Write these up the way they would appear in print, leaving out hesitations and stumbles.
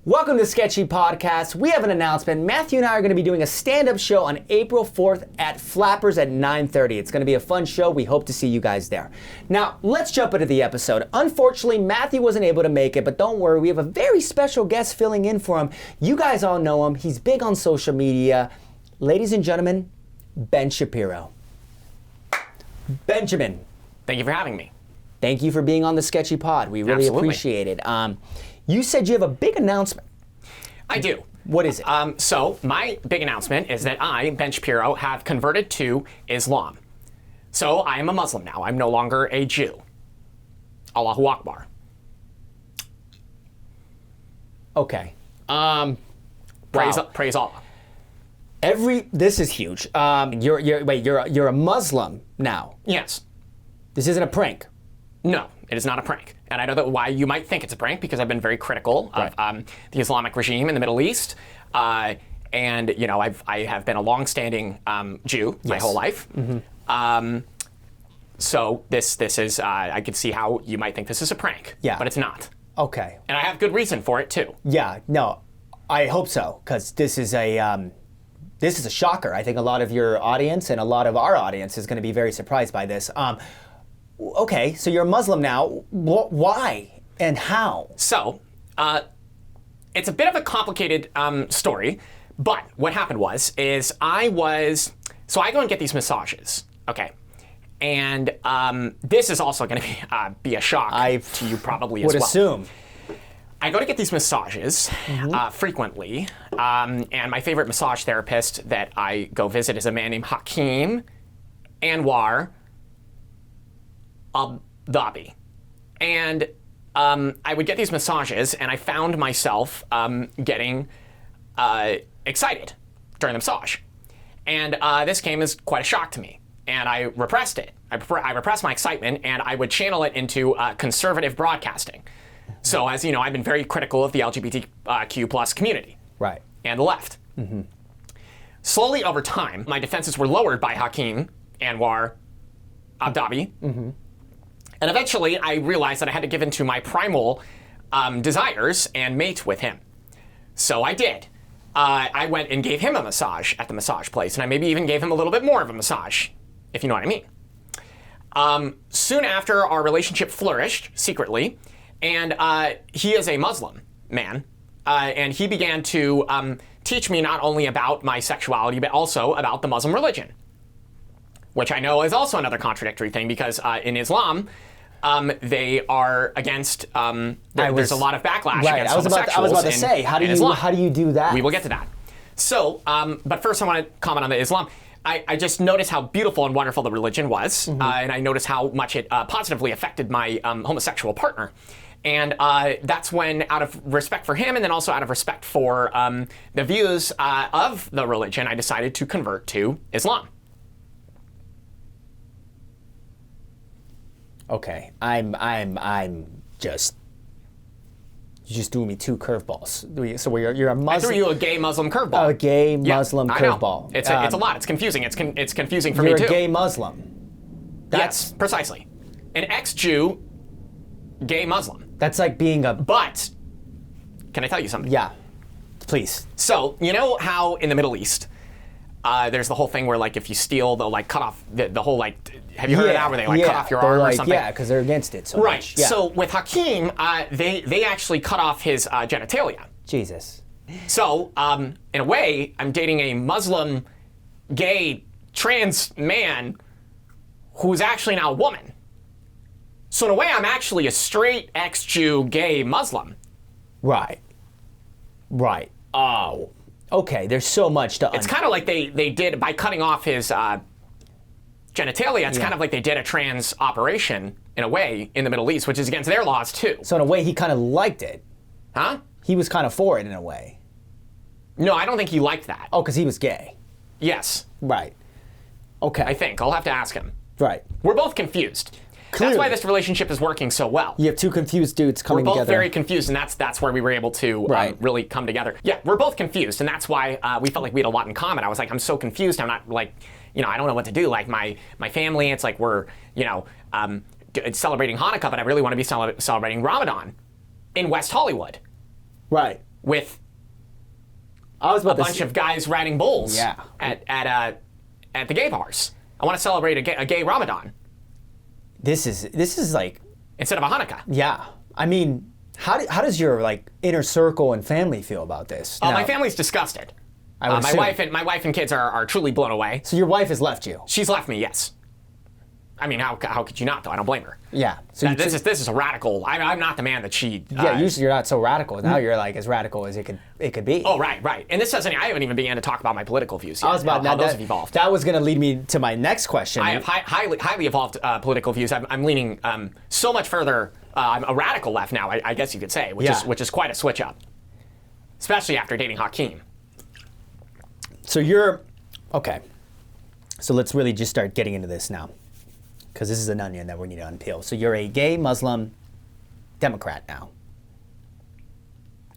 Welcome to Sketchy Podcast. We have an announcement. Matthew and I are going to be doing a stand-up show on April 4th at Flappers at 9:30. It's going to be a fun show. We hope to see you guys there. Now, let's jump into the episode. Unfortunately, Matthew wasn't able to make it, but don't worry. We have a very special guest filling in for him. You guys all know him. He's big on social media. Ladies and gentlemen, Ben Shapiro. Benjamin. Thank you for having me. Thank you for being on the Sketchy Pod. We really appreciate it. You said you have a big announcement. I do. What is it? So my big announcement is that I, Ben Shapiro, have converted to Islam. So I am a Muslim now. I'm no longer a Jew. Allahu Akbar. Okay. Praise Allah. This is huge. You're a Muslim now. Yes. This isn't a prank. No, it is not a prank. And I know that why you might think it's a prank, because I've been very critical of the Islamic regime in the Middle East. And, you know, I have been a long-standing Jew my whole life. Mm-hmm. So this is, I could see how you might think this is a prank. Yeah. But it's not. Okay. And I have good reason for it, too. Yeah, no, I hope so, because this is a shocker. I think a lot of your audience and a lot of our audience is going to be very surprised by this. Okay, so you're a Muslim now. Why and how? So, it's a bit of a complicated story, but what happened is I go and get these massages, okay? And this is also going to be a shock to you probably as well. Would assume. I go to get these massages frequently, and my favorite massage therapist that I go visit is a man named Hakeem Anwar Barbie. And I would get these massages, and I found myself getting excited during the massage. And this came as quite a shock to me, and I repressed it. I repressed my excitement, and I would channel it into conservative broadcasting. So, as you know, I've been very critical of the LGBTQ plus community. Right. And the left. Mm-hmm. Slowly over time, my defenses were lowered by Hakeem Anwar Barbie. Mm-hmm. And eventually, I realized that I had to give in to my primal desires and mate with him. So I did. I went and gave him a massage at the massage place, and I maybe even gave him a little bit more of a massage, if you know what I mean. Soon after, our relationship flourished secretly, and he is a Muslim man, and he began to teach me not only about my sexuality, but also about the Muslim religion, which I know is also another contradictory thing, because in Islam, they are against. There's a lot of backlash against homosexuals. I was about to say, how do you do that? We will get to that. So, but first, I want to comment on the Islam. I just noticed how beautiful and wonderful the religion was, and I noticed how much it positively affected my homosexual partner. And that's when, out of respect for him, and then also out of respect for the views of the religion, I decided to convert to Islam. Okay, you just threw me two curveballs. So you're a Muslim. I threw you a gay Muslim curveball. A gay Muslim curveball. It's a lot. It's confusing. It's confusing for me too. You're a gay Muslim. Yes, precisely. An ex-Jew, gay Muslim. That's like being a. But can I tell you something? Yeah, please. So you know how in the Middle East, there's the whole thing where, like, if you steal, they'll like cut off the whole, like, have you heard of that, where they like cut off your arm or something? Yeah, because they're against it so much. Yeah. So with Hakeem, they actually cut off his genitalia. Jesus. So in a way, I'm dating a Muslim, gay, trans man who's actually now a woman. So in a way, I'm actually a straight ex-Jew, gay Muslim. Right. Oh. Okay, there's so much to. It's kind of like they did, by cutting off his genitalia, it's kind of like they did a trans operation, in a way, in the Middle East, which is against their laws, too. So in a way, he kind of liked it. Huh? He was kind of for it, in a way. No, I don't think he liked that. Oh, because he was gay. Yes. Right. Okay. I think. I'll have to ask him. Right. We're both confused. Clearly. That's why this relationship is working so well. You have two confused dudes coming together. We're both very confused, and that's where we were able to really come together. Yeah, we're both confused, and that's why we felt like we had a lot in common. I was like, I'm so confused. I'm not, like, I don't know what to do. Like, my family, it's like we're, celebrating Hanukkah, but I really want to be celebrating Ramadan in West Hollywood. Right. with I was about a to bunch of guys riding bulls Yeah. at the gay bars. I want to celebrate a gay Ramadan This is like, instead of a Hanukkah. yeah. I mean, how does your like inner circle and family feel about this? Oh, Now, my family's disgusted. I would assume. My wife and kids are truly blown away. So your wife has left you. She's left me, yes. I mean, how could you not, though? I don't blame her. Yeah. So you This is a radical. I'm not the man that she. yeah, usually you're not so radical. Now you're like as radical as it could be. Oh, right. And this doesn't. I haven't even began to talk about my political views yet. I was about how that, those have evolved. That was going to lead me to my next question. I have highly evolved political views. I'm leaning so much further. I'm a radical left now, I guess you could say, which is quite a switch up, especially after dating Hakeem. So you're okay. So let's really just start getting into this now, because this is an onion that we need to unpeel. So you're a gay Muslim Democrat now,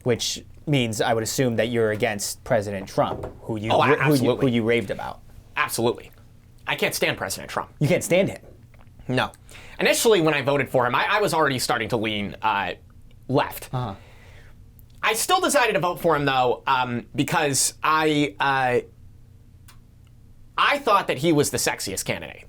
which means I would assume that you're against President Trump, who you raved about. Absolutely, I can't stand President Trump. You can't stand him. No. Initially, when I voted for him, I was already starting to lean left. Uh-huh. I still decided to vote for him, though, because I thought that he was the sexiest candidate.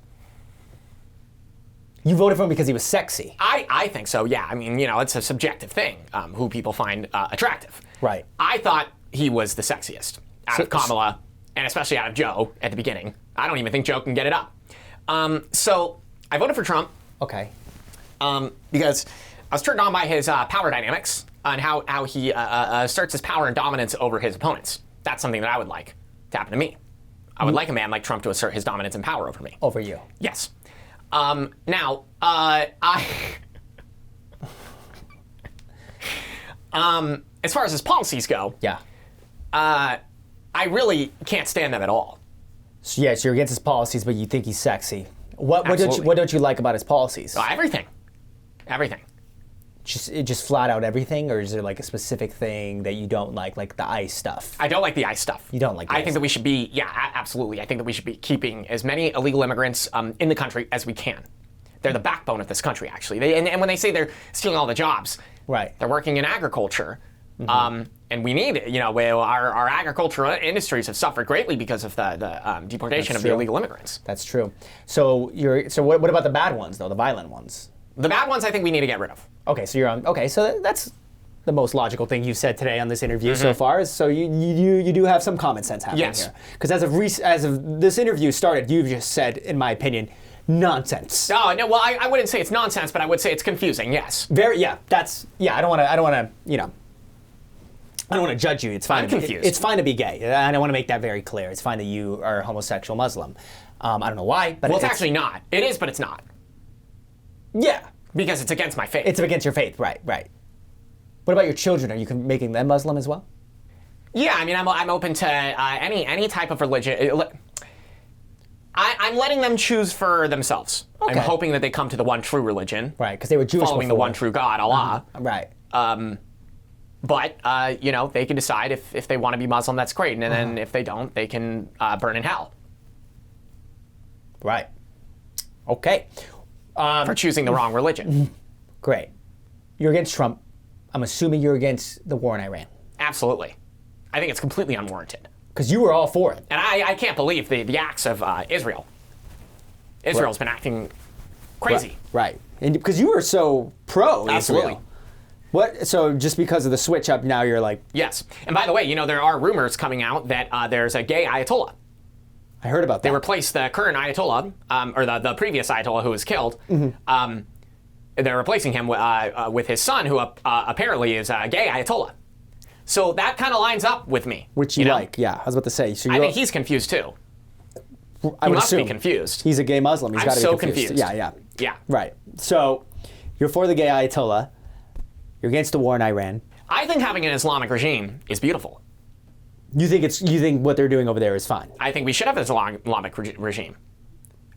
You voted for him because he was sexy. I think so, yeah. I mean, it's a subjective thing, who people find attractive. Right. I thought he was the sexiest out of Kamala, and especially out of Joe at the beginning. I don't even think Joe can get it up. So I voted for Trump. Okay. Because I was turned on by his power dynamics and how he asserts his power and dominance over his opponents. That's something that I would like to happen to me. I would like a man like Trump to assert his dominance and power over me. Over you. Yes. Now, as far as his policies go, Yeah. I really can't stand them at all. So yes, you're against his policies, but you think he's sexy. What Absolutely. don't you like about his policies? Everything. Just flat out everything, or is there like a specific thing that you don't like the ICE stuff? I don't like the ICE stuff. You don't like the I ICE think that we should be, absolutely. I think that we should be keeping as many illegal immigrants in the country as we can. They're the backbone of this country, actually. And when they say they're stealing all the jobs, Right. they're working in agriculture. And we need, our agricultural industries have suffered greatly because of the deportation That's of the true. illegal immigrants. That's true. So what about the bad ones though? The violent ones? The bad ones, I think we need to get rid of. Okay, so you're on. Okay, so that's the most logical thing you've said today on this interview so far. Is so you do have some common sense happening Yes. here. Because as of this interview started, you've just said, in my opinion, nonsense. Oh, no, well, I wouldn't say it's nonsense, but I would say it's confusing, yes. Very. Yeah. That's. Yeah. I don't want to. I don't want to judge you. It's fine. I'm confused. It's fine to be gay, and I want to make that very clear. It's fine that you are a homosexual Muslim. I don't know why, but Well, it's actually not. It is, but it's not. Yeah. Because it's against my faith. It's against your faith, right? What about your children? Are you making them Muslim as well? Yeah, I mean, I'm open to any type of religion. I'm letting them choose for themselves. Okay. I'm hoping that they come to the one true religion. Right, because they were Jewish Following the before. one true God, Allah. Right. But, they can decide if they want to be Muslim, that's great. And then if they don't, they can burn in hell. Right. Okay. For choosing the wrong religion. Great. You're against Trump. I'm assuming you're against the war in Iran. Absolutely. I think it's completely unwarranted. Because you were all for it. And I can't believe the acts of Israel. Israel's been acting crazy. Right. And because you were so pro Absolutely. Israel. What? So just because of the switch up, now you're like, Yes. And by the way, there are rumors coming out that there's a gay Ayatollah. I heard about that. They replaced the current Ayatollah, or the previous Ayatollah who was killed. They're replacing him with his son, who apparently is a gay Ayatollah. So that kind of lines up with me. Which you know? like, yeah. I was about to say. So I think he's confused too. I He would must be assume. confused. He's a gay Muslim. He's I'm got to be so confused. confused. Yeah. Yeah. Right. So you're for the gay Ayatollah. You're against the war in Iran. I think having an Islamic regime is beautiful. You think what they're doing over there is fine. I think we should have an Islamic regime.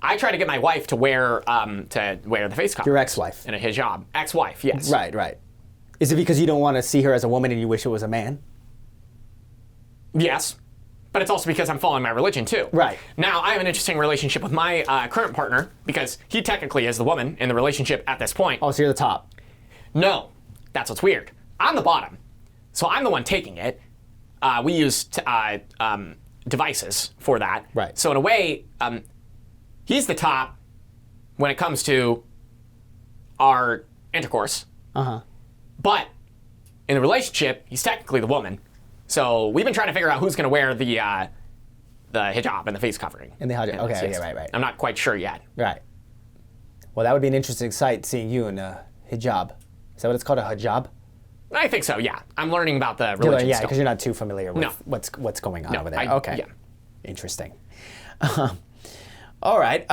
I try to get my wife to wear the face cover. Your ex-wife. In a hijab. Ex-wife, yes. Right. Is it because you don't want to see her as a woman and you wish it was a man? Yes. But it's also because I'm following my religion too. Right. Now, I have an interesting relationship with my current partner because he technically is the woman in the relationship at this point. Oh, so you're the top. No. That's what's weird. I'm the bottom. So I'm the one taking it. We use devices for that. Right. So in a way, he's the top when it comes to our intercourse. But in the relationship, he's technically the woman. So we've been trying to figure out who's going to wear the hijab and the face covering. And the hijab. Okay, yeah, right. I'm not quite sure yet. Right. Well, that would be an interesting sight, seeing you in a hijab. Is that what it's called, a hijab? I think so, yeah. I'm learning about the religion Yeah, still. because you're not too familiar with No. what's going on over there. I- Okay. yeah. Interesting. All right.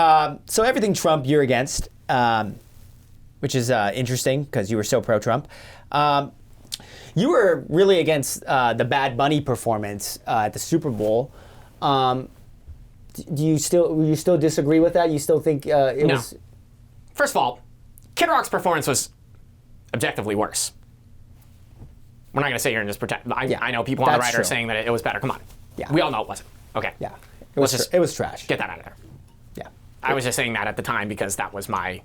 So everything Trump you're against, which is interesting because you were so pro-Trump. You were really against the Bad Bunny performance at the Super Bowl. Do you still disagree with that? You still think it was? First of all, Kid Rock's performance was objectively worse. We're not going to sit here and just pretend. I know people on the right are saying that it was better. Come on. Yeah. We all know it wasn't. Okay. Yeah. It was trash. Get that out of there. Yeah. I was just saying that at the time because that was my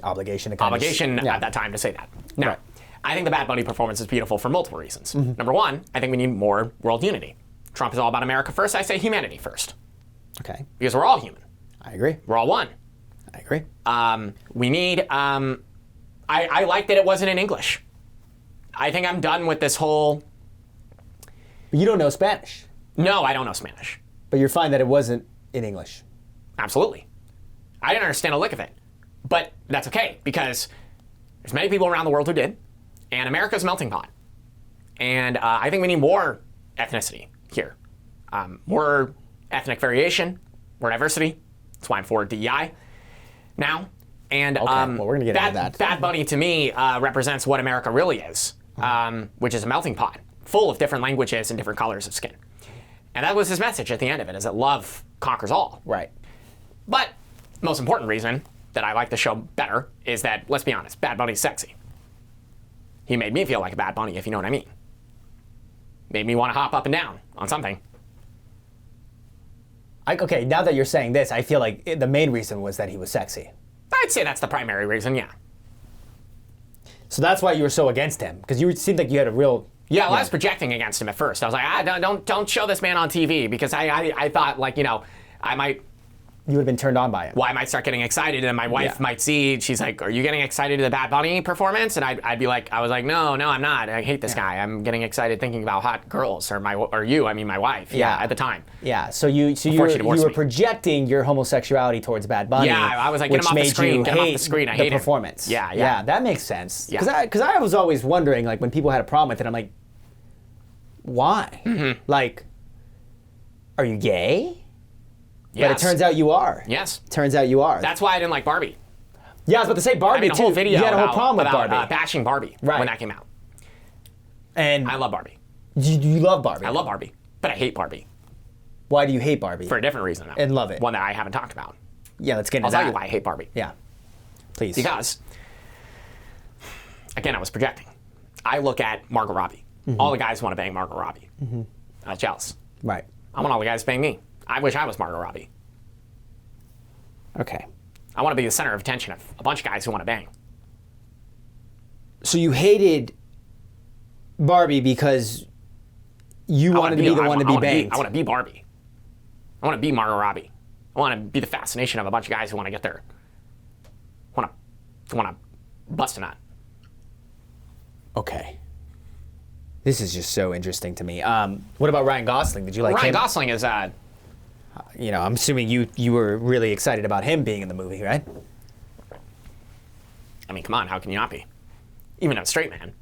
Obligation at that time to say that. Now, Right. I think the Bad Bunny performance is beautiful for multiple reasons. Number one, I think we need more world unity. Trump is all about America first. I say humanity first. Okay. Because we're all human. I agree. We're all one. I agree. We need. I like that it wasn't in English. I think I'm done with this whole. But you don't know Spanish. No, I don't know Spanish. But you're fine that it wasn't in English. Absolutely. I didn't understand a lick of it. But that's okay, because there's many people around the world who did, and America's a melting pot. And I think we need more ethnicity here. More ethnic variation, more diversity. That's why I'm for DEI now. And Okay, well, we're gonna get into that. Bad Bunny, to me, represents what America really is, which is a melting pot, full of different languages and different colors of skin. And that was his message at the end of it, is that love conquers all. Right. But the most important reason that I like the show better is that, let's be honest, Bad Bunny's sexy. He made me feel like a Bad Bunny, if you know what I mean. Made me want to hop up and down on something. Okay, now that you're saying this, I feel like the main reason was that he was sexy. I'd say that's the primary reason, yeah. So that's why you were so against him, because you seemed like you had a real... Yeah, well, I was projecting against him at first. I was like, don't show this man on TV, because I thought, like, I might... You would have been turned on by it. Well, I might start getting excited, and my wife might see. She's like, "Are you getting excited to the Bad Bunny performance?" And I'd be like, "I was like, no, I'm not. I hate this guy. I'm getting excited thinking about hot girls, or my wife." Yeah, at the time. Yeah. So you Before she were projecting your homosexuality towards Bad Bunny. Yeah, I was like, "Get him off the screen. Get him off the screen. I hate the performance. Yeah. Yeah, that makes sense. Yeah. Because I was always wondering, like, when people had a problem with it, I'm like, why? Mm-hmm. Like, are you gay? Yes. But it turns out you are. Yes. Turns out you are. That's why I didn't like Barbie. Yeah, I was about to say Barbie I made a whole too. video You had a whole about, problem with about, Barbie. bashing Barbie when that came out. And I love Barbie. you love Barbie. I love Barbie, but I hate Barbie Why do you hate Barbie? for a different reason now. And love it. One that I haven't talked about. Yeah, let's get into I'll that. tell you why I hate Barbie. Yeah. Please. Because, again, I was projecting. I look at Margot Robbie. All the guys want to bang Margot Robbie. I was jealous. Right. I want all the guys to bang me. I wish I was Margot Robbie. Okay. I want to be the center of attention of a bunch of guys who want to bang. So you hated Barbie because you wanted to be the one to be banged. I want to be Barbie. I want to be Margot Robbie. I want to be the fascination of a bunch of guys who want to get there. Want to bust a nut. Okay. This is just so interesting to me. What about Ryan Gosling? Did you like him? Ryan Gosling is I'm assuming you were really excited about him being in the movie, right? I mean, come on, how can you not be? Even as a straight man.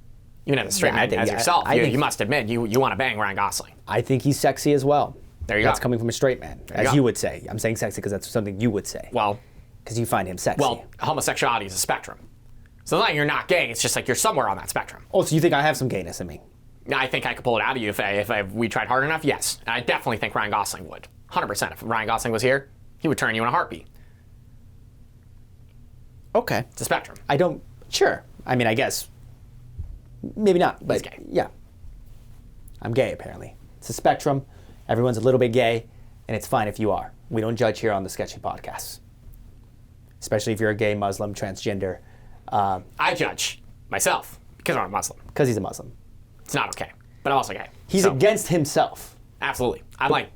Even as a straight Yeah, I man, think- as yeah, yourself, I think- you must admit you want to bang Ryan Gosling. I think he's sexy as well. There you That's go. coming from a straight man, you as go. you would say. I'm saying sexy because that's something you would say. Well, Because you find him sexy. homosexuality is a spectrum. So it's not like you're not gay, it's just like you're somewhere on that spectrum. Oh, so you think I have some gayness in me? I think I could pull it out of you if we tried hard enough, yes. And I definitely think Ryan Gosling would. 100%. If Ryan Gosling was here, he would turn you in a heartbeat. Okay. It's a spectrum. I don't... Sure. I mean, I guess. Maybe not, but He's gay. yeah. I'm gay, apparently. It's a spectrum. Everyone's a little bit gay, and it's fine if you are. We don't judge here on the Sketchy podcast. Especially if you're a gay, Muslim, transgender. I judge myself because I'm a Muslim. Because he's a Muslim. It's not okay. But I'm also gay. He's So, against himself. absolutely.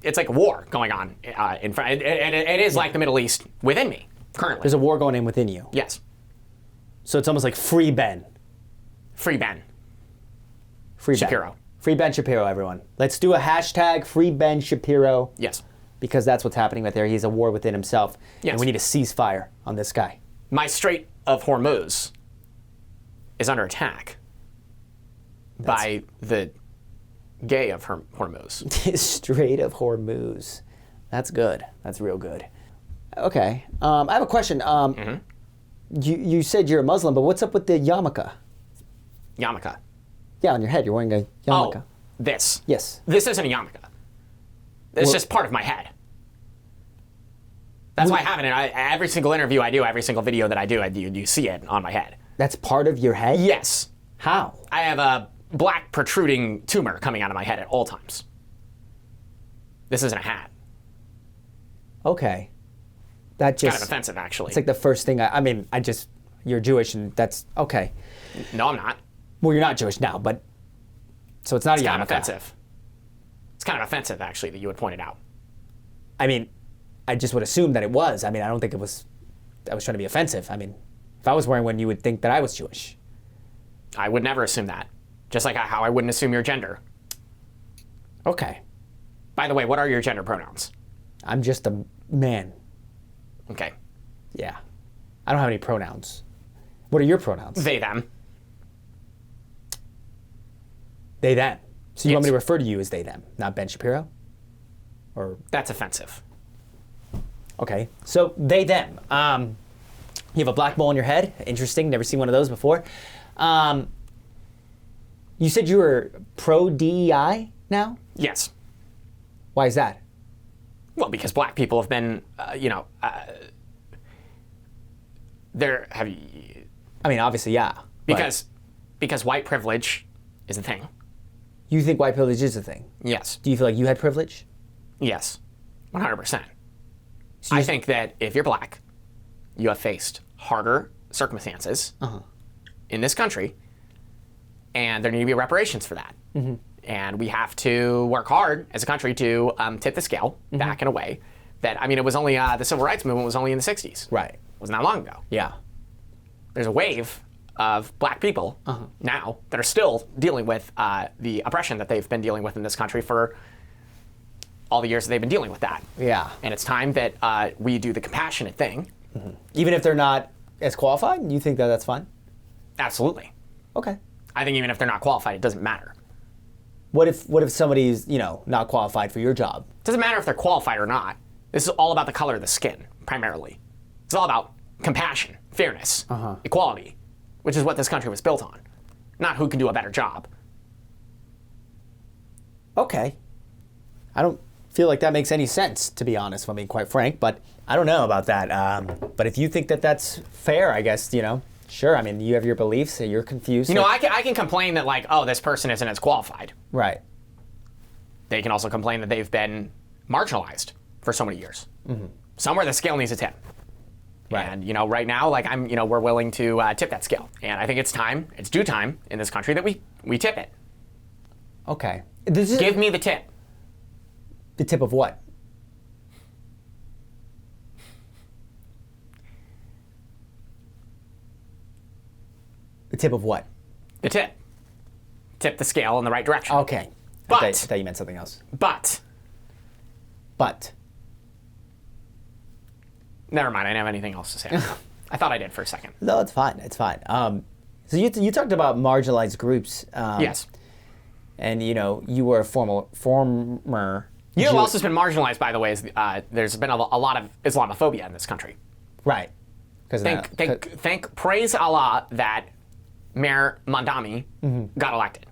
It's like a war going on in front. It is like the Middle East within me currently. There's a war going in within you. Yes. So it's almost like free Ben. Free Ben. Free Shapiro. Ben. Free Ben Shapiro, everyone. Let's do a hashtag Free Ben Shapiro. Yes. Because that's what's happening right there. He's a war within himself. Yes. And we need a ceasefire on this guy. My Strait of Hormuz is under attack by the gay of Hormuz. Strait of Hormuz. That's good. That's real good. Okay. I have a question. You said you're a Muslim, but what's up with the yarmulke? Yarmulke. Yeah, on your head. You're wearing a yarmulke. Oh, this. Yes. This isn't a yarmulke. It's just part of my head. That's why I have it. And every single interview I do, every single video that I do, you see it on my head. That's part of your head? Yes. How? I have a black protruding tumor coming out of my head at all times. This isn't a hat. Okay. That just... Kind of offensive, actually. It's like the first thing you're Jewish and that's... Okay. No, I'm not. Well, you're not Jewish now, but... So it's not a yarmulke. Kind of offensive. It's kind of offensive, actually, that you would point it out. I mean, I just would assume that it was. I mean, I don't think I was trying to be offensive. I mean, if I was wearing one, you would think that I was Jewish. I would never assume that. Just like how I wouldn't assume your gender. Okay. By the way, what are your gender pronouns? I'm just a man. Okay. Yeah. I don't have any pronouns. What are your pronouns? They, them. They, them. So you want me Yes. to refer to you as they, them, not Ben Shapiro? Or... That's offensive. Okay. So they, them. You have a black mole on your head. Interesting. Never seen one of those before. You said you were pro-DEI now? Yes. Why is that? Well, because black people have been, have you... I mean, obviously, yeah. but Because white privilege is a thing. You think white privilege is a thing? Yes. Do you feel like you had privilege? Yes. 100%. So I think that if you're black, you have faced harder circumstances in this country, and there need to be reparations for that. And we have to work hard as a country to tip the scale back in a way that, I mean, it was only, the civil rights movement was only in the 60s. Right. It wasn't that long ago. Yeah. There's a wave of black people now that are still dealing with the oppression that they've been dealing with in this country for all the years that they've been dealing with that. Yeah. And it's time that we do the compassionate thing. Even if they're not as qualified, you think that that's fine? Absolutely. Okay. I think even if they're not qualified, it doesn't matter. What if somebody's, not qualified for your job? It doesn't matter if they're qualified or not. This is all about the color of the skin, primarily. It's all about compassion, fairness, equality, which is what this country was built on, not who can do a better job. Okay. I don't feel like that makes any sense, to be honest, if I'm being quite frank, but I don't know about that. But if you think that that's fair, I guess, sure. I mean, you have your beliefs, so you're confused. I can complain that, like, oh, this person isn't as qualified. Right. They can also complain that they've been marginalized for so many years. Somewhere the scale needs to tip. Right. And, right now, like, we're willing to tip that scale. And I think it's due time in this country that we tip it. Okay. Give me the tip. The tip of what? The tip of what? The tip. Tip the scale in the right direction. Okay. But- I thought you meant something else. But, never mind, I didn't have anything else to say. I thought I did for a second. No, it's fine. It's fine. So you talked about marginalized groups. Yes. And you were a former. You know who else has been marginalized, by the way, is there's been a lot of Islamophobia in this country. Right. Because Praise Allah that Mayor Monogamy got elected.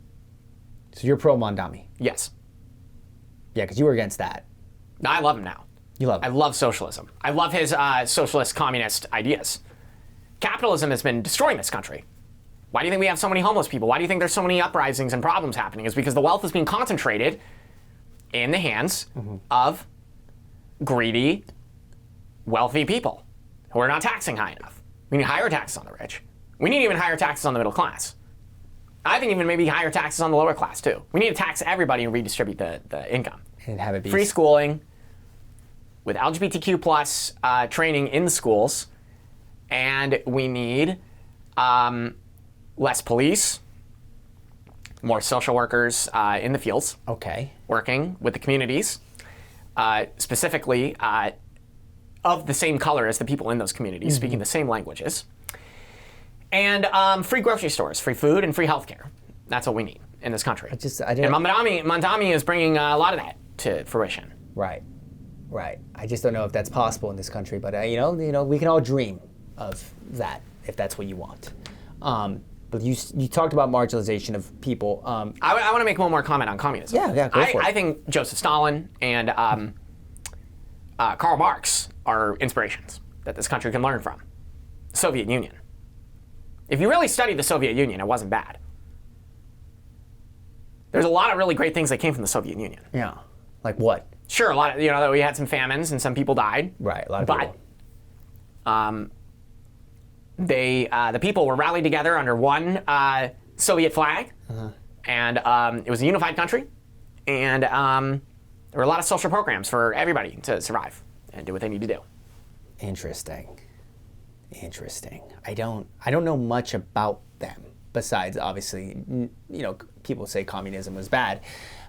So you're pro Monogamy. Yes. Yeah, because you were against that. I love him now. You love I him. love socialism. I love his socialist communist ideas. Capitalism has been destroying this country. Why do you think we have so many homeless people? Why do you think there's so many uprisings and problems happening? It's because the wealth is being concentrated in the hands of greedy, wealthy people who are not taxing high enough. We need higher taxes on the rich. We need even higher taxes on the middle class. I think even maybe higher taxes on the lower class too. We need to tax everybody and redistribute the income. And have it be Free schooling with LGBTQ plus training in the schools, and we need less police, more social workers in the fields. Okay. Working with the communities, specifically of the same color as the people in those communities, speaking the same languages. And free grocery stores, free food, and free healthcare. That's what we need in this country. I and Monogamy is bringing a lot of that to fruition. Right. I just don't know if that's possible in this country, but you know, we can all dream of that if that's what you want. But you talked about marginalization of people. I want to make one more comment on communism. Yeah, go for it. I think Joseph Stalin and Karl Marx are inspirations that this country can learn from. Soviet Union. If you really study the Soviet Union, it wasn't bad. There's a lot of really great things that came from the Soviet Union. Yeah. Like what? Sure, a lot of, that we had some famines and some people died. Right, a lot of people. But the people were rallied together under one Soviet flag, and it was a unified country, and there were a lot of social programs for everybody to survive and do what they need to do. Interesting. I don't know much about them besides obviously, people say communism was bad.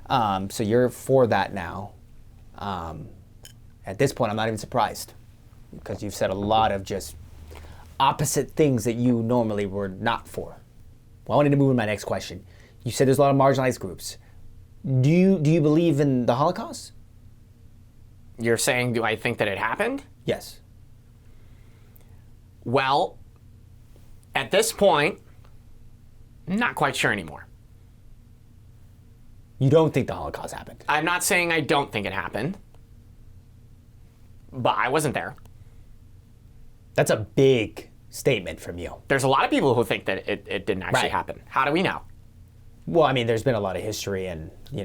So you're for that now. At this point, I'm not even surprised because you've said a lot of just opposite things that you normally were not for. Well, I wanted to move to my next question. You said there's a lot of marginalized groups. Do you believe in the Holocaust? You're saying, do I think that it happened? Yes. Well, at this point, I'm not quite sure anymore. You don't think the Holocaust happened? I'm not saying I don't think it happened, but I wasn't there. That's a big statement from you. There's a lot of people who think that it didn't actually happen. How do we know? Well, I mean, there's been a lot of history and, if you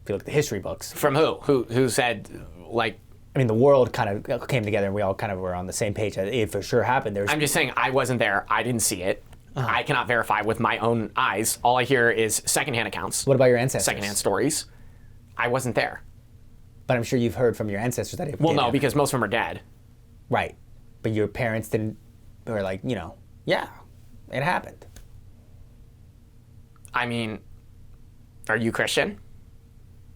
look at the history books. From who? Who said, like... I mean, the world kind of came together and we all kind of were on the same page. It for sure happened. I'm just saying I wasn't there. I didn't see it. I cannot verify with my own eyes. All I hear is secondhand accounts. What about your ancestors? Secondhand stories. I wasn't there. But I'm sure you've heard from your ancestors that it Well, no, because most of them are dead. Right. But your parents didn't, or like, yeah, it happened. I mean, are you Christian?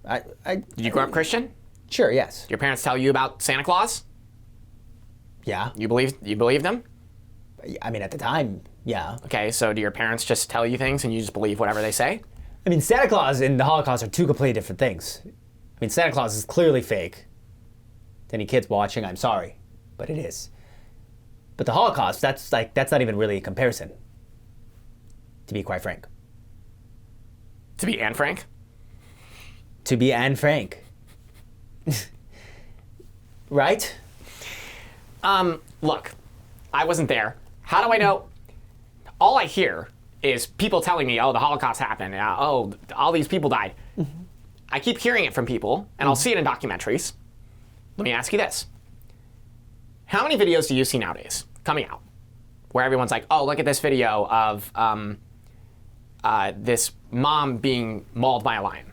Did you grow up Christian? Sure, yes. Did your parents tell you about Santa Claus? Yeah. You believe them? I mean, at the time, yeah. Okay, so do your parents just tell you things and you just believe whatever they say? I mean, Santa Claus and the Holocaust are two completely different things. I mean, Santa Claus is clearly fake. To any kids watching, I'm sorry, but it is. But the Holocaust, that's not even really a comparison, to be quite frank. To be Anne Frank? To be Anne Frank. Right? Look, I wasn't there. How do I know? All I hear is people telling me, oh, the Holocaust happened. Oh, all these people died. Mm-hmm. I keep hearing it from people, and I'll see it in documentaries. Let me ask you this. How many videos do you see nowadays coming out where everyone's like, oh, look at this video of this mom being mauled by a lion?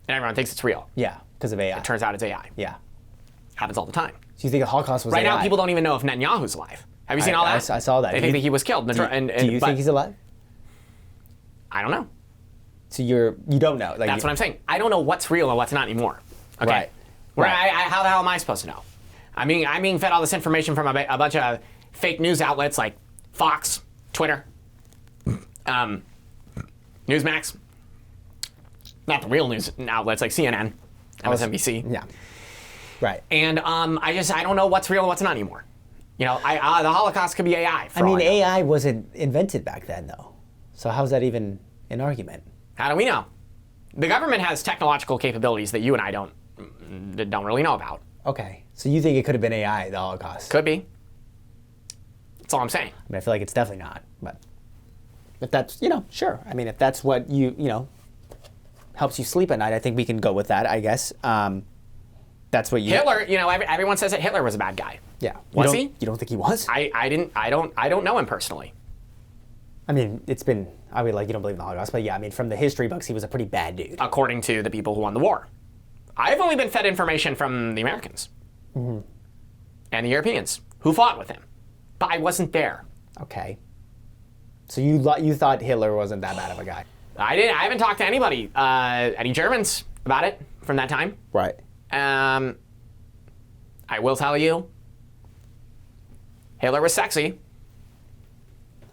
And everyone thinks it's real. Yeah, because of AI. It turns out it's AI. Yeah. Happens all the time. So you think the Holocaust was right AI? now, people don't even know if Netanyahu's alive. Have you seen all that? I saw that. They think that he was killed. Do you think he's alive? I don't know. So you don't know. That's what I'm saying. I don't know what's real and what's not anymore. Okay. Right. How the hell am I supposed to know? I'm being fed all this information from a bunch of fake news outlets like Fox, Twitter, Newsmax. Not the real news outlets like CNN, MSNBC. Yeah. Right. And I don't know what's real and what's not anymore. The Holocaust could be AI. I mean, AI wasn't invented back then, though. So how's that even an argument? How do we know? The government has technological capabilities that you and I don't really know about. Okay. So you think it could have been AI, the Holocaust? Could be. That's all I'm saying. I mean, I feel like it's definitely not. But if that's, sure. I mean, if that's what helps you sleep at night, I think we can go with that, I guess. That's what you... Hitler, everyone says that Hitler was a bad guy. Yeah. Was he? You don't think he was? I don't know him personally. I mean, it's been, I mean, like, you don't believe in the Holocaust, but yeah, I mean, from the history books, he was a pretty bad dude. According to the people who won the war. I've only been fed information from the Americans and the Europeans who fought with him, but I wasn't there. Okay. So you thought Hitler wasn't that bad of a guy? I haven't talked to anybody, any Germans about it from that time. Right. I will tell you, Hitler was sexy.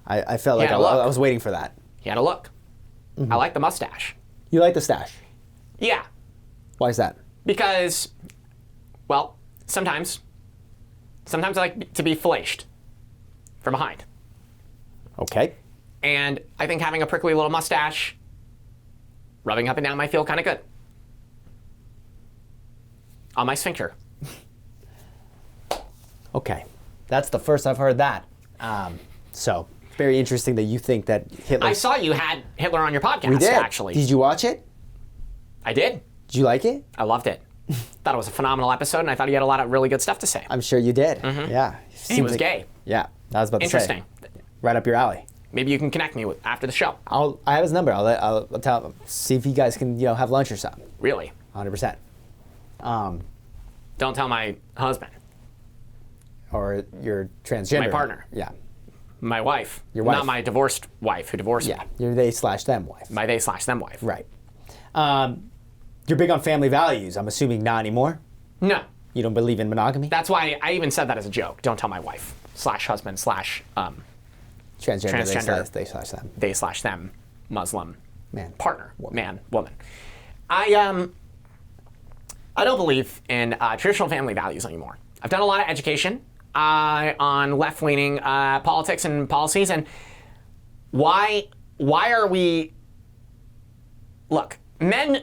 I felt like I was waiting for that. He had a look. I like the mustache. You like the stash? Yeah. Why is that? Because, well, sometimes I like to be filleted from behind. Okay. And I think having a prickly little mustache, rubbing up and down might feel kind of good. On my sphincter. Okay. That's the first I've heard that. So, very interesting that you think that Hitler... I saw you had Hitler on your podcast, We did. actually. Did you watch it? I did. Did you like it? I loved it. Thought it was a phenomenal episode, and I thought he had a lot of really good stuff to say. I'm sure you did. Yeah. He was gay. Yeah. I was about to say. Interesting. Right up your alley. Maybe you can connect me with after the show. I have his number. I'll tell him. See if you guys can, have lunch or something. Really? 100%. Don't tell my husband. Or your transgender. My partner. Yeah. My wife. Your wife. Not my divorced wife who divorced me. Yeah. Your they/them wife. My they/them wife. Right. You're big on family values. I'm assuming not anymore. No. You don't believe in monogamy? That's why I even said that as a joke. Don't tell my wife / husband / Transgender. They/them. they/them Muslim Man. partner. Woman. Man. Woman. I don't believe in traditional family values anymore. I've done a lot of education on left-leaning politics and policies, and why are we... Look, men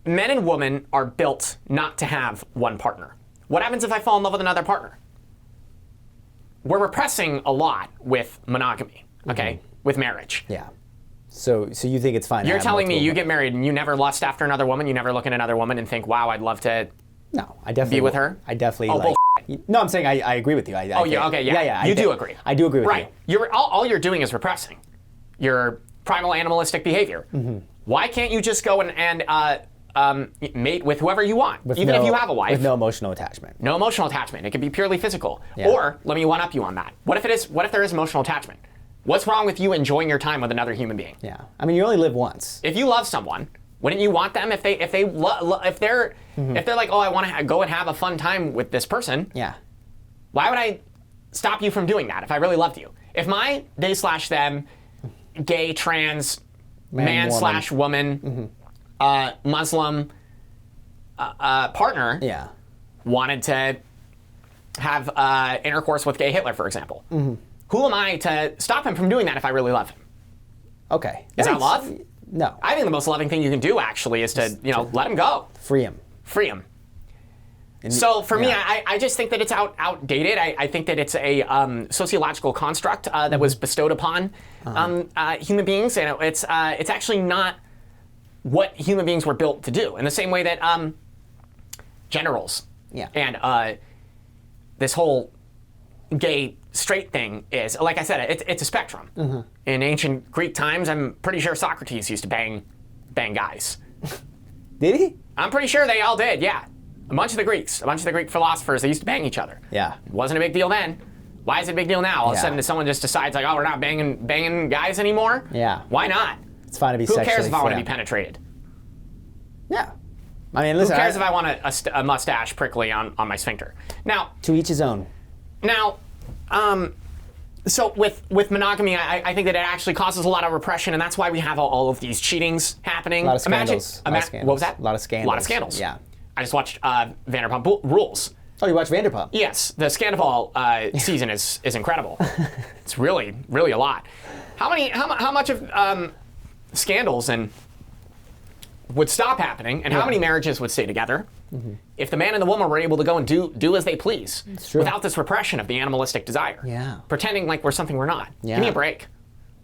and women are built not to have one partner. What happens if I fall in love with another partner? We're repressing a lot with monogamy, okay? With marriage. Yeah. So you think it's fine? You're telling me you get married and you never lust after another woman, you never look at another woman and think, wow, I'd love to No, I definitely be with her? I definitely Oh, No, I'm saying I agree with you. Oh, yeah, okay, yeah. Yeah, You do agree. I do agree with Right. All you're doing is repressing your primal animalistic behavior. Why can't you just go and mate with whoever you want, even if you have a wife? With no emotional attachment. No emotional attachment. It can be purely physical. Yeah. Or let me one up you on that. What if there is emotional attachment? What's wrong with you enjoying your time with another human being? Yeah. I mean, you only live once. If you love someone, wouldn't you want them if they're like, oh, I want to go and have a fun time with this person? Yeah. Why would I stop you from doing that if I really loved you? If my they/them, gay, trans, man/woman, Muslim partner Yeah. wanted to have intercourse with gay Hitler, for example, who am I to stop him from doing that if I really love him? Okay. Is that love? No. I think the most loving thing you can do, actually, is to let him go. Free him. Free him. So for me, I just think that it's outdated. I think that it's a sociological construct that was bestowed upon human beings, and it's actually not what human beings were built to do. In the same way that generals and this whole gay straight thing is, like I said, it's a spectrum. In ancient Greek times, I'm pretty sure Socrates used to bang guys. Did he? I'm pretty sure they all did. Yeah. A bunch of the Greek philosophers, they used to bang each other. Yeah. It wasn't a big deal then. Why is it a big deal now? All of a sudden, someone just decides, like, oh, we're not banging guys anymore? Yeah. Why not? It's fine to be Who sexually cares if I want to be free. penetrated? Yeah. I mean, listen. Who cares if I want a mustache prickly on my sphincter? Now, To each his own. Now, so with monogamy, I think that it actually causes a lot of repression, and that's why we have all of these cheatings happening. A lot of scandals. What was that? A lot of scandals. A lot of scandals. Yeah. I just watched Vanderpump Rules. Oh, you watch Vanderpump? Yes, the Scandal season is incredible. It's really a lot. How much of scandals and would stop happening, and how many marriages would stay together if the man and the woman were able to go and do as they please It's true. without this repression of the animalistic desire? Yeah. Pretending like we're something we're not. Yeah. Give me a break.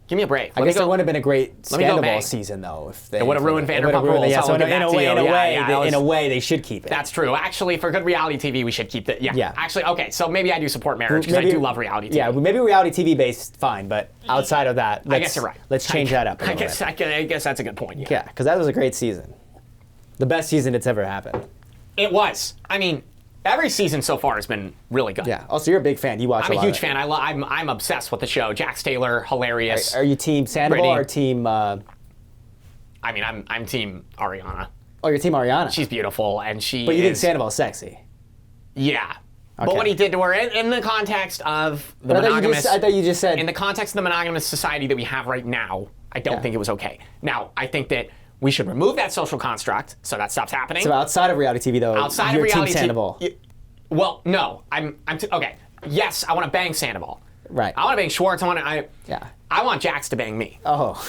Give me a break. I guess it wouldn't have been a great Let me go Scandal bang. season though. If they, It would have ruined Vanderpump Rules. Yeah, I'll so give that to you. in a way, they should keep it. That's true. Actually, for good reality TV, we should keep it. Yeah. Yeah. Actually, okay. So maybe I do support marriage because I do love reality TV. Yeah, maybe reality TV based, fine, but outside of that, I guess you're right. Let's change that up. I guess that's a good point. Yeah, because that was a great season. The best season that's ever happened. It was. I mean, every season so far has been really good. Yeah. Also, you're a big fan. You watch. I'm a lot huge of it. fan. I'm obsessed with the show. Jax Taylor, hilarious. Are you team Sandoval Brittany. or team? I mean, I'm team Ariana. Oh, you're team Ariana. She's beautiful, and she. But you think is, Sandoval's sexy? Yeah. But Okay. what he did to her in the context of the But monogamous. I thought you just said. In the context of the monogamous society that we have right now, I don't think it was okay. Now, I think that we should remove that social construct so that stops happening. So outside of reality TV, though, Outside you're of reality team Sandoval. Well, no, okay. Yes, I want to bang Sandoval. Right. I want to bang Schwartz. Yeah. I want Jax to bang me. Oh,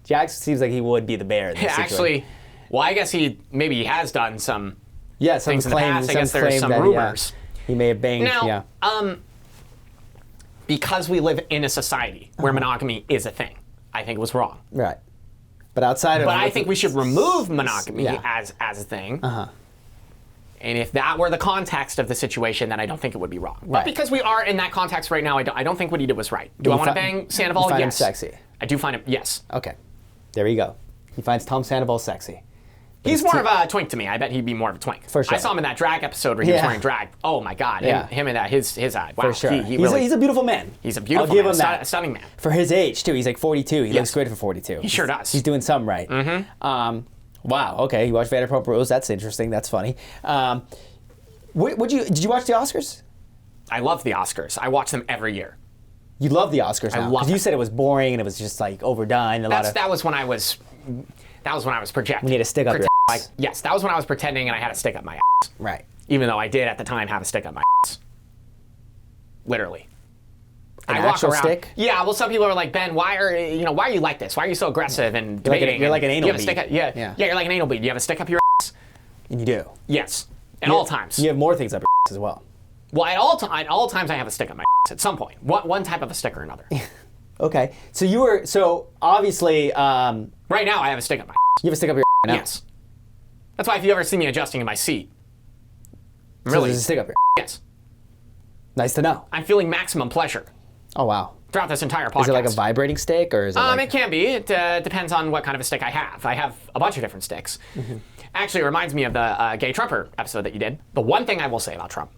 Jax seems like he would be the bear. In this situation. Actually, well, I guess maybe he has done some yeah, some things in the claim, past. I some guess there's claim some that, rumors. He may have banged. Now, yeah. Because we live in a society where monogamy is a thing, I think it was wrong. Right. But outside of. But I think we should remove monogamy Yeah. as a thing. And if that were the context of the situation, then I don't think it would be wrong. But Right. because we are in that context right now, I don't think what he did was right. Do I want to bang Sandoval? You find him Yes. sexy. I do find him. Yes. Okay. There you go. He finds Tom Sandoval sexy. He's more of a twink to me. I bet he'd be more of a twink. For sure. I saw him in that drag episode where he was Yeah. wearing drag. Oh my God. Yeah. Him and that his eye. Wow. For sure. He's A beautiful man. He's a beautiful I'll give man. him that. Stunning man. For his age, too. He's like 42. He Yes. looks great for 42. He sure does. He's doing something right. Mm-hmm. Wow. Okay. You watched Vanderpump Rules. That's interesting. That's funny. Did you watch the Oscars? I love the Oscars. I watch them every year. You love the Oscars now. love Because you it. said it was boring and it was just like overdone. That was when I was projecting. You need to stick up your ass. Yes, that was when I was pretending and I had to stick up my ass. Right. Even though I did at the time have a stick up my ass. Literally. An I walk actual around. stick? Yeah, well, some people are like, Ben, why are you like this? Why are you so aggressive and debating? you're like an anal You have a stick bead. up, yeah, Yeah. you're like an anal bead. You have a stick up your ass? And you do. Yes, at all times. You have more things up your ass as well. Well, at all times I have a stick up my ass at some point. One type of a stick or another. Okay. So obviously, you Right now, I have a stick up my ass. have a stick up your ass now. Yes. That's why if you ever see me adjusting in my seat, So really, there's a stick up your yes, Nice to know. I'm feeling maximum pleasure Oh, wow. throughout this entire podcast. Is it like a vibrating stick or is it like... It can be. It depends on what kind of a stick I have. I have a bunch of different sticks. Actually, it reminds me of the gay Trumper episode that you did. The one thing I will say about Trump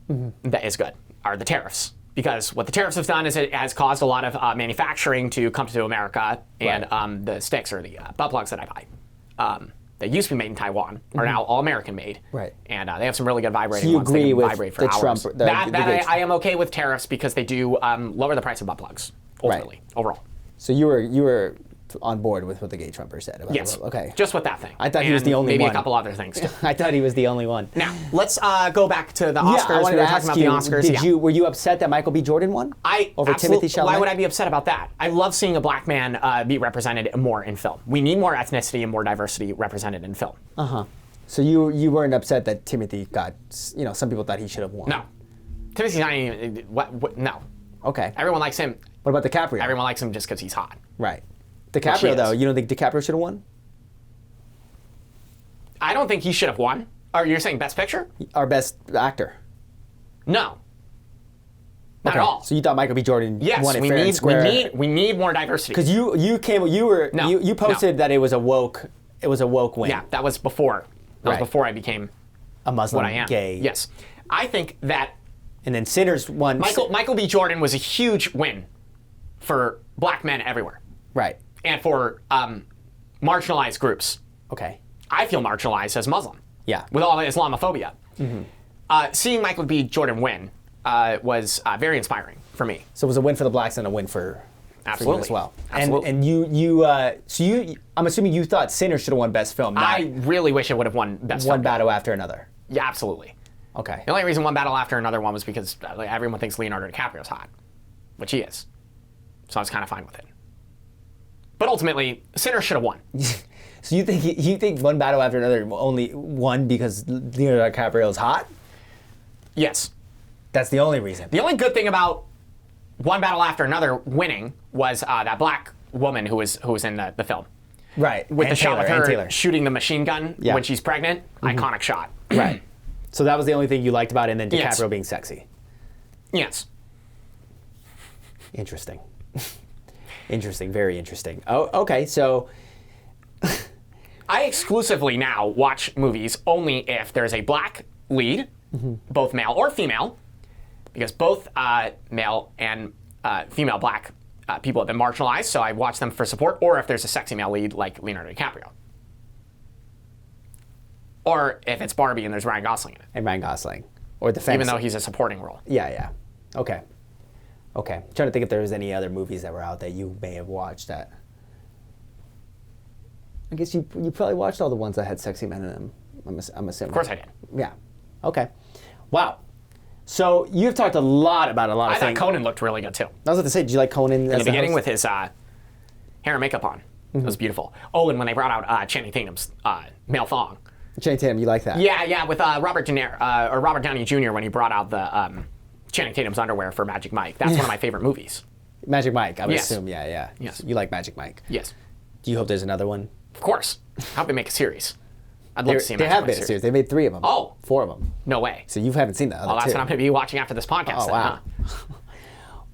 that is good are the tariffs. Because what the tariffs have done is it has caused a lot of manufacturing to come to America, and the sticks or the butt plugs that I buy that used to be made in Taiwan are now all American made. Right. And they have some really good vibrating So you ones. agree They can with vibrate for the hours. Trump- the gay I am okay with tariffs because they do lower the price of butt plugs ultimately overall. So you were on board with what the gay Trumper said about Yes. it. Okay. Just with that thing. I thought he was And the only maybe one. a couple other things too. I thought he was the only one. Now, let's go back to the Oscars. Yeah, I wanted We were to ask talking you, about the Oscars. were you upset that Michael B. Jordan won? Over Timothy Chalamet? Why would I be upset about that? I love seeing a black man be represented more in film. We need more ethnicity and more diversity represented in film. So you weren't upset that Timothy got, some people thought he should have won. No. Timothy's not even, no. Okay. Everyone likes him. What about DiCaprio? Everyone likes him just because he's hot. Right. Which he DiCaprio, is. though, you don't think DiCaprio should have won? I don't think he should have won. Or you're saying Best Picture? Our best actor. No. Not Okay. at all. So you thought Michael B. Jordan Yes, won it fair and square? we need more diversity. Because you posted that it was a woke win. Yeah, that was before. That Right. was before I became A Muslim, what I am. gay. Yes. I think that And then Sinners won. Michael B. Jordan was a huge win for black men everywhere Right. and for marginalized groups. Okay. I feel marginalized as Muslim. Yeah. With all the Islamophobia. Seeing Michael B. Jordan win was very inspiring for me. So it was a win for the blacks and a win for you Absolutely. as well. Absolutely. And I'm assuming you thought Sinners should have won Best Film, not I really wish it would have won Best one Film. battle after another. Yeah, absolutely. Okay. The only reason one battle after another one was because everyone thinks Leonardo DiCaprio's hot, which he is. So I was kind of fine with it. But ultimately, Sinners should have won. So you think one battle after another only won because Leonardo DiCaprio is hot? Yes. That's the only reason. The only good thing about one battle after another winning was that black woman who was in the film. Right. With and the shot with Taylor, her and shooting the machine gun when she's pregnant. Iconic shot. Right. So that was the only thing you liked about it, and then DiCaprio Yes. being sexy. Yes. Interesting. Interesting. Very interesting. Oh, okay. So I exclusively now watch movies only if there's a black lead, both male or female, because both male and female black people have been marginalized, so I watch them for support, or if there's a sexy male lead like Leonardo DiCaprio. Or if it's Barbie and there's Ryan Gosling in it. and Ryan Gosling, or the fantasy. Even though he's a supporting role. Yeah. Okay. I'm trying to think if there was any other movies that were out that you may have watched that. I guess you probably watched all the ones that had sexy men in them. I'm assuming. Of course I did. Yeah. Okay. Wow. So you've talked a lot about a lot of I thought things. Conan looked really good too. I was about to say, did you like Conan In the beginning with his hair and makeup on. It was beautiful. Oh, and when they brought out Channing Tatum's male thong. Channing Tatum, you like that? Yeah, with Robert Downey Jr. when he brought out the Channing Tatum's underwear for Magic Mike. That's one of my favorite movies. Magic Mike, I would Yes. assume. Yeah. Yes. You like Magic Mike. Yes, Do you hope there's another one? of course. How about they make a series? I'd love to see a They Magic have Mike made a series. They made 3 of them. Oh. 4 of them. No way. So you haven't seen the other Well, that's 2. what I'm going to be watching after this podcast. Oh, then, wow. huh?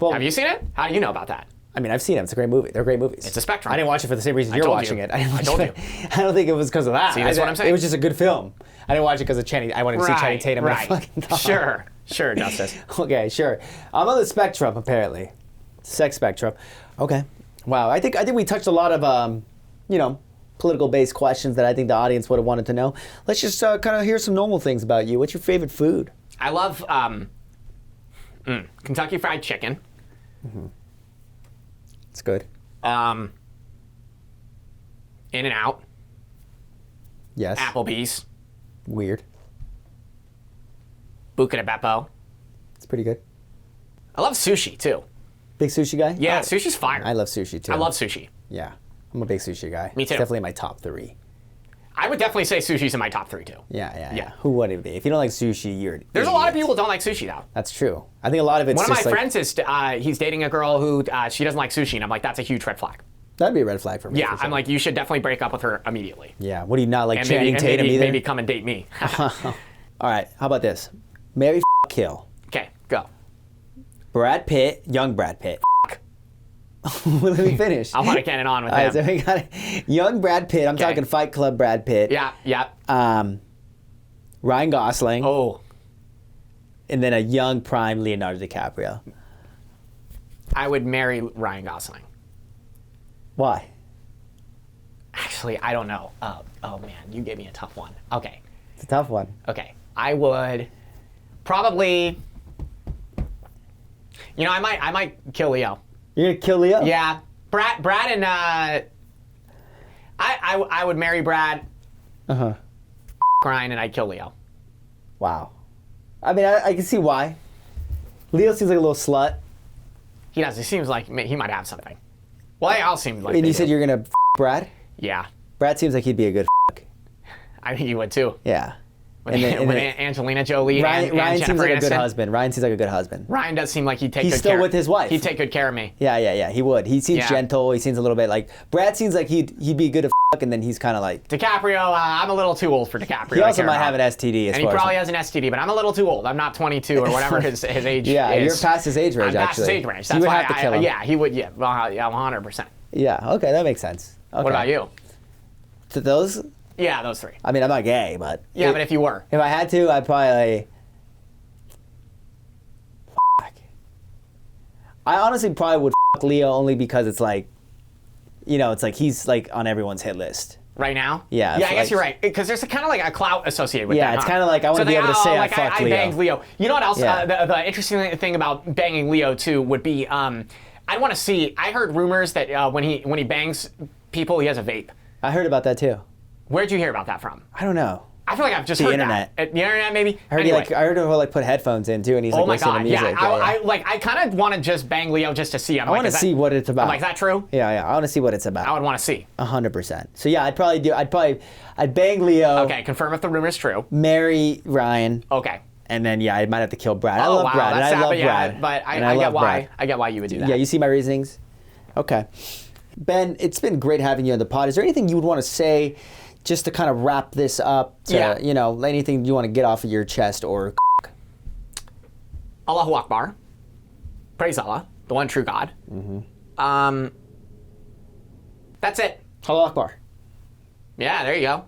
Well, Have you seen it? How do you know about that? I mean, I've seen them. It's a great movie. They're great movies. It's a spectrum. I didn't watch it for the same reason you're told watching you. it. I didn't watch I told it. I don't think it was because of that. See, that's what I'm saying. It was just a good film. I didn't watch it because of Channing. I wanted to see Channing Tatum. in a fucking thong. Sure, Justus. Okay, sure. I'm on the spectrum, apparently. Sex spectrum. Okay. Wow. I think we touched a lot of, political-based questions that I think the audience would have wanted to know. Let's just kind of hear some normal things about you. What's your favorite food? I love Kentucky Fried Chicken. It's good. In-N-Out. Yes. Applebee's. Weird. Buca de Beppo. It's pretty good. I love sushi too. Big sushi guy? Yeah, Oh, sushi's fire. I love sushi too. I love sushi. Yeah. I'm a big sushi guy. Me too. It's definitely in my top 3. I would definitely say sushi's in my top 3 too. Yeah. Who wouldn't be? If you don't like sushi, you're an There's a lot of idiot. people who don't like sushi though. That's true. I think a lot of it's One of my just like, friends is he's dating a girl who she doesn't like sushi, and I'm like, that's a huge red flag. that'd be a red flag for me. Yeah, for sure. I'm like, you should definitely break up with her immediately. Yeah. What do you not like And Channing Tatum either? maybe come and date me. All right. How about this? Marry, kill. Okay, go. Brad Pitt, young Brad Pitt. Let me finish. I want to get it on with All right, him. so we got young Brad Pitt. I'm Okay. talking Fight Club Brad Pitt. Yeah. Ryan Gosling. Oh, And then a young prime Leonardo DiCaprio. I would marry Ryan Gosling. Why? Actually, I don't know. Oh man, you gave me a tough one. Okay. It's a tough one. Okay, I would probably. I might kill Leo. You're gonna kill Leo? Yeah, Brad and I would marry Brad, Uh-huh. Ryan, and I'd kill Leo. Wow. I mean, I can see why. Leo seems like a little slut. He does. He seems like he might have something. Well, they all seem like. And they you said do. you're gonna Brad? Yeah, Brad seems like he'd be a good I think you would too. Yeah. With, And then- and with then- Angelina Jolie Ryan, and Ryan seems Jennifer like a good Aniston. husband. Ryan seems like a good husband. Ryan does seem like he'd take He's good still care. with his wife. He'd take good care of me. Yeah. He would. He seems Yeah. gentle. He seems a little bit like Brad seems like he'd be good at and then he's kind of like. DiCaprio, I'm a little too old for DiCaprio. He to also care might about. have an STD. And he probably has an STD, but I'm a little too old. I'm not 22 or whatever his age Yeah, is. you're past his age range. I'm past his actually. age range. So That's you would why have to kill him. Yeah, he would. Yeah, well, yeah, 100%. Yeah. Okay, that makes sense. Okay. What about you? To those? Yeah, those 3. I mean, I'm not gay, but Yeah, but if you were, if I had to, I'd probably. I honestly probably would Leo only because it's like, it's like he's like on everyone's hit list. right now. Yeah, Yeah, I like- guess you're right because there's kind of like a clout associated with Yeah, that. it's huh? kinda like I wanna So be they- able to say I like, fucked I Leo. banged Leo. You know what else? Yeah. The interesting thing about banging Leo too would be I want to see. I heard rumors that when he bangs people, he has a vape. I heard about that too. Where'd you hear about that from? I don't know. I feel like I've just The heard internet. that. The internet, maybe. I heard Anyway. I heard him like put headphones in too, and he's like Oh my listening god! to music. Yeah, I kind of want to just bang Leo just to see. I want to see what it's about. I'm like, is that true? Yeah. I want to see what it's about. I would want to see. 100%. So yeah, I'd bang Leo. Okay, confirm if the rumor is true. Marry Ryan. Okay. And then yeah, I might have to kill Brad. I Oh love wow, Brad. And that's I love sad, Brad. but And I get love why. Brad. I get why you would do that. Yeah, you see my reasonings? Okay. Ben, it's been great having you on the pod. Is there anything you would want to say just to kind of wrap this up? To, you know, anything you want to get off of your chest or Allahu Akbar. Praise Allah, the one true God. That's it. Allahu Akbar. Yeah, there you go.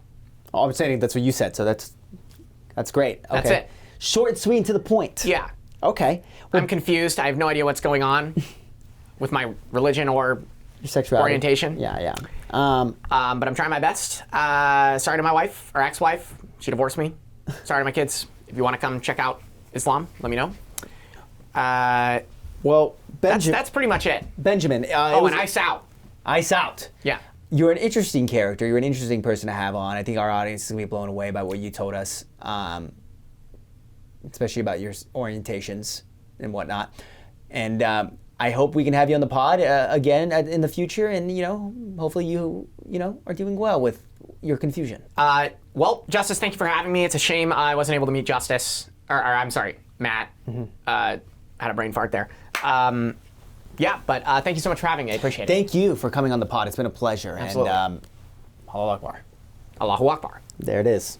Oh, I'm saying that's what you said, so that's great. Okay. That's it. Short and sweet and to the point. Yeah. Okay. Well, I'm confused. I have no idea what's going on with my religion or your sexuality. orientation. Yeah. But I'm trying my best. Sorry to my wife or ex-wife. She divorced me. Sorry to my kids. If you want to come check out Islam, let me know. Well, Benjamin. That's pretty much it. Benjamin. And Ice Out. Ice Out. Yeah. You're an interesting character. You're an interesting person to have on. I think our audience is going to be blown away by what you told us, especially about your orientations and whatnot. And I hope we can have you on the pod again in the future. And, you know, hopefully you are doing well with your confusion. Well, Justus, thank you for having me. It's a shame I wasn't able to meet Justus. Or I'm sorry, Matt. Had a brain fart there. Yeah, but thank you so much for having me. I appreciate it. Thank you for coming on the pod. It's been a pleasure. Absolutely. And Allahu Akbar. Allahu Akbar. There it is.